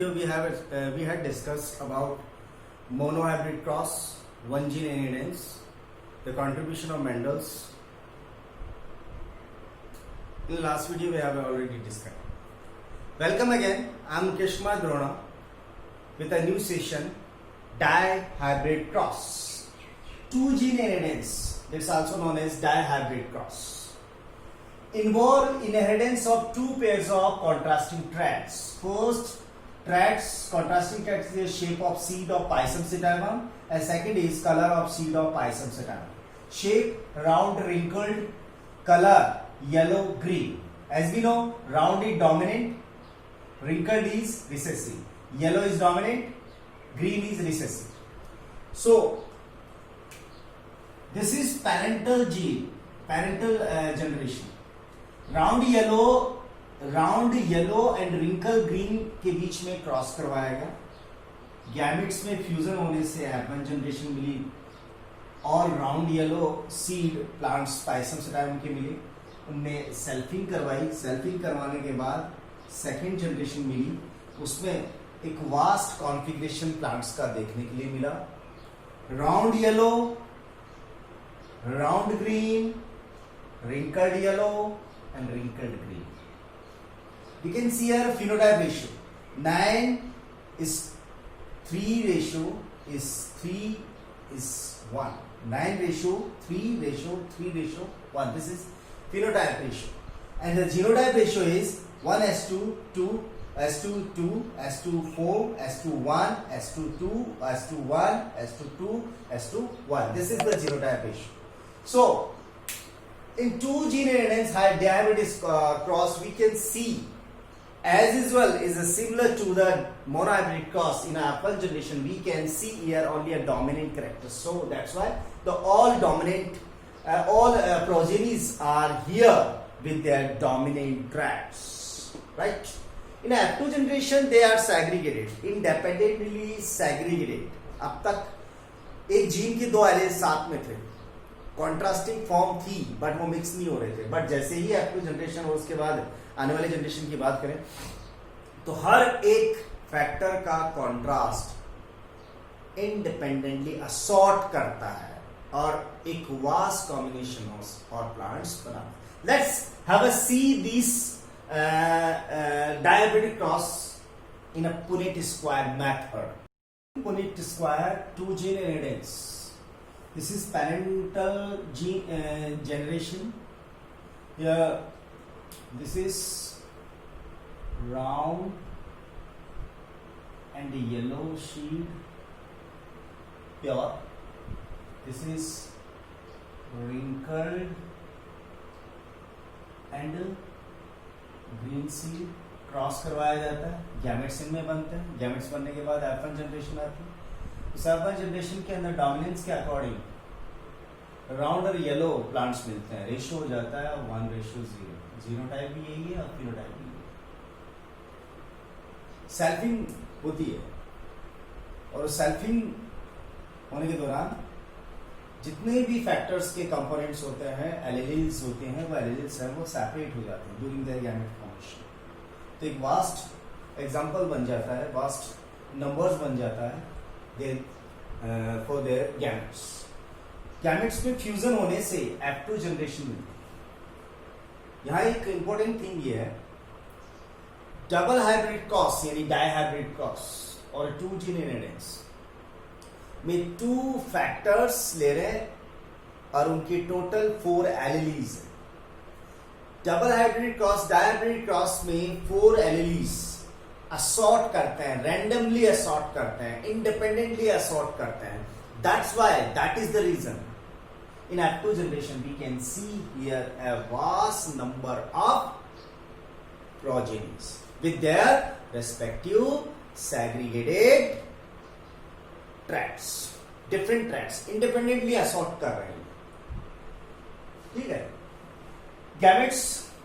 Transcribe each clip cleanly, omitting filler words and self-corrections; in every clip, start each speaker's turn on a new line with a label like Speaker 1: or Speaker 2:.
Speaker 1: We had discussed about monohybrid cross, one gene inheritance, the contribution of Mendel's. In the last video we have already discussed. Welcome again. I am Mukesh Kumar Drona with a new session, dihybrid cross. Two gene inheritance, it's also known as dihybrid cross, involve inheritance of two pairs of contrasting traits. First, contrasting traits is the shape of seed of Pisum sativum, and second is color of seed of Pisum sativum. Shape round, wrinkled, color yellow green. As we know, round is dominant, wrinkled is recessive, yellow is dominant, green is recessive. So this is parental gene, parental generation. Round yellow and wrinkle green के बीच में cross करवाएगा. Gametes में fusion होने से F1 generation मिली और round yellow seed plants Pisum sativum के मिले. उनने सेल्फिंग करवाई. सेल्फिंग करवाने के बाद सेकेंड जनरेशन मिली. उसमें एक वास्ट कॉन्फ़िगरेशन प्लांट्स का देखने के लिए मिला. Round yellow, round green, wrinkled yellow and wrinkled green. We can see here phenotype ratio. 9 is 3 ratio is 3 is 1. 9 ratio 3 ratio 3 ratio 1. This is phenotype ratio. And the genotype ratio is 1:2, 2, S2 2, S2 4, S2 1, S2 2, S2 1, S2 2, S2 1. This is the genotype ratio. So in two gene inheritance dihybrid cross, we can see as usual is similar to the monohybrid cross. In our F1 generation we can see here only a dominant character, so that's why the all dominant progenies are here with their dominant traits, right? In F2 generation they are segregated, independently segregated. अब तक एक gene के दो allele साथ में थे, contrasting form थी but वो मिक्स नहीं हो रहे थे. बट जैसे ही F2 जनरेशन और उसके बाद आने वाले जनरेशन की बात करें तो हर एक फैक्टर का कॉन्ट्रास्ट इंडिपेंडेंटली असॉर्ट करता है और एक वास्ट कॉम्बिनेशन और प्लांट्स बना. Let's have a see this dihybrid cross in a Punnett square method. Punnett square, two gene inheritance. This is parental gene generation. Here, this is round and yellow seed, pure. This is wrinkled and green seed. Cross करवाया जाता है. Gametes इनमें बनते हैं. Gametes बनने के बाद F1 generation आती है. इस F1 जनरेशन के अंदर डोमिनेंस के अकॉर्डिंग राउंड और येलो प्लांट्स मिलते हैं. रेशियो हो जाता है 1:0. जीनोटाइप भी यही है और फिनोटाइप भी यही है. सेल्फिंग होती है और सेल्फिंग होने के दौरान जितने भी फैक्टर्स के कंपोनेंट्स होते हैं, एलील्स होते हैं, वो एलील्स हैं वो सेपरेट हो जाते हैं ड्यूरिंग देयर गैमेट फॉर्मेशन. तो एक वास्ट एग्जांपल बन जाता है, वास्ट नंबर्स बन जाता है for their gametes. Gametes में फ्यूजन होने से F2 जनरेशन मिलती है. यहाँ एक इंपॉर्टेंट थिंग ये है, डबल हाइब्रिड क्रॉस यानी डाइहाइब्रिड क्रॉस और टू जीन इनहेरिटेंस में टू फैक्टर्स ले रहे हैं और उनके टोटल 4 एलीलीज है. Double hybrid cross, dihybrid cross में 4 एलीलीज असॉर्ट करते हैं, रैंडमली असॉर्ट करते हैं, इंडिपेंडेंटली असॉर्ट करते हैं. That's why, that is the reason in F2 generation we can see here a vast number of progenies with their respective segregated traits, different traits, independently assort कर रहे हैं. ठीक है. Gametes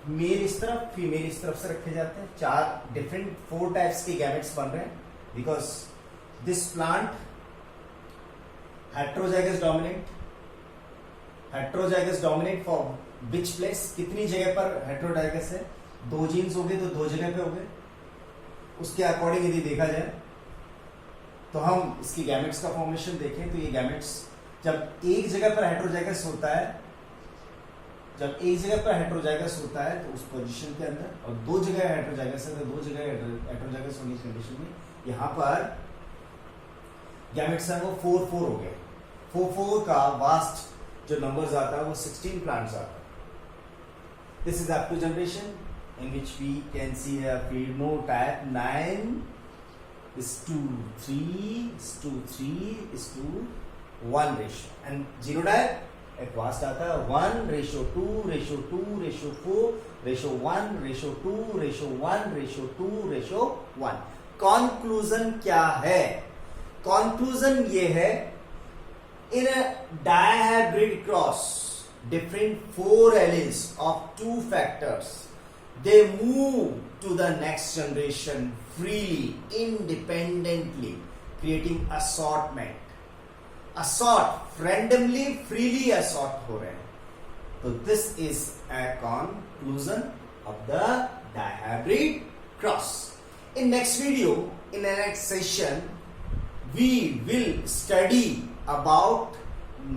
Speaker 1: mail इस तरफ, female इस तरफ से रखे जाते हैं. 4 टाइप्स के गैमेट्स बन रहे हैं because this plant heterozygous dominant for which place, कितनी जगह पर हेट्रोजाइगस है. 2 जीन्स हो गए तो 2 जगह पे हो गए. उसके अकॉर्डिंग यदि देखा जाए तो हम इसकी गैमेट्स का फॉर्मेशन देखें तो ये गैमेट्स जब एक जगह पर हेटेरोजाइगस होता है, जब एक जगह पर हेटेरोजाइगस होता है तो उस पोजीशन के अंदर, और दो जगह हेटेरोजाइगस है तो दो जगह हेटेरोजाइगस होने की कंडीशन में यहां पर गैमेट्स हैं वो 4 हो गए। 4 का वास्ट जो नंबर्स आता है वो 16 प्लांट्स आता है। This is up to generation in which we can see a phenotype 9 is to 3 is to 3 is to 1 ratio, and genotype एक वास्ट आता है 1:2 ratio 2 ratio 4 ratio 1 ratio 2 ratio 1 ratio 2 ratio 1। Conclusion क्या है? Conclusion ये है, इन अ dihybrid cross different 4 alleles of 2 factors, they move to the next generation freely, independently, creating assortment. Assort, randomly, freely assort हो रहे हैं। तो this is a conclusion of the dihybrid cross. In next video, in the next session, we will study about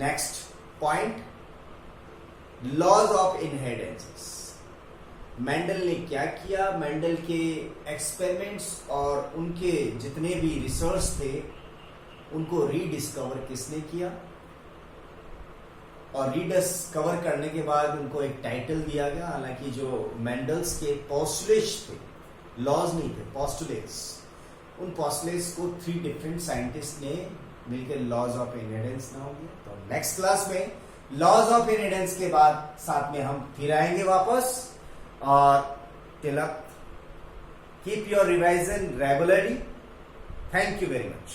Speaker 1: next point, laws of inheritances. Mendel ने क्या किया, Mendel के experiments और उनके जितने भी रिसर्च थे उनको रीडिस्कवर किसने किया, और रीडिस्कवर करने के बाद उनको एक टाइटल दिया गया। हालांकि जो मेंडल्स के पोस्टुलेट्स थे, लॉज नहीं थे, पोस्टुलेट्स, उन पोस्टुलेट्स को 3 डिफरेंट साइंटिस्ट ने मिलकर लॉज ऑफ इनहेरिटेंस नाम दिया। तो नेक्स्ट क्लास में लॉज ऑफ इनहेरिटेंस के बाद साथ में हम फिर आएंगे वापस। और तिलक, keep your revision regularly. Thank you very much.